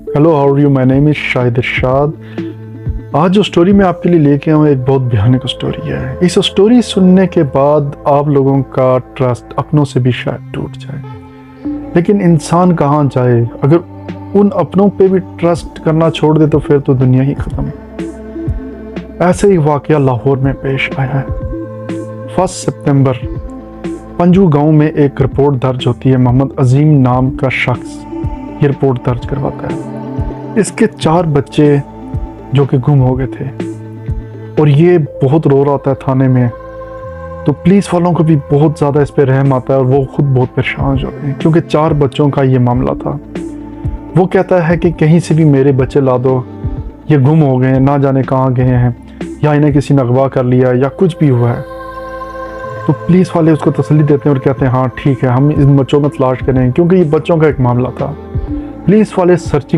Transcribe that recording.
Hello, how are you? My name is Shahid Irshad. आज जो story मैं आपके लिए लेके आया हूँ एक बहुत भयानक स्टोरी है। इस स्टोरी सुनने के बाद आप लोगों का ट्रस्ट अपनों से भी शायद टूट जाए, लेकिन इंसान कहाँ जाए? अगर उन अपनों पे भी ट्रस्ट करना छोड़ दे तो फिर तो दुनिया ही ख़त्म। ऐसे ही वाक़या लाहौर में पेश आया है। 1 सितंबर पंजू गांव में एक रिपोर्ट दर्ज होती है। मोहम्मद अजीम नाम का शख्स ये रिपोर्ट दर्ज करवाता है। इसके 4 बच्चे जो कि गुम हो गए थे और ये बहुत रो रहा था थाने में। तो पुलिस वालों को भी बहुत ज़्यादा इस पर रहम आता है और वो खुद बहुत परेशान हो जाते हैं क्योंकि 4 बच्चों का ये मामला था। वो कहता है कि कहीं से भी मेरे बच्चे ला दो, ये गुम हो गए हैं, ना जाने कहाँ गए हैं, या इन्हें किसी ने अगवा कर लिया या कुछ भी हुआ है। तो पुलिस वाले उसको तसल्ली देते हैं और कहते हैं हाँ ठीक है, हम इन बच्चों को तलाश करें, क्योंकि ये बच्चों का एक मामला था। पुलिस वाले सर्चिंग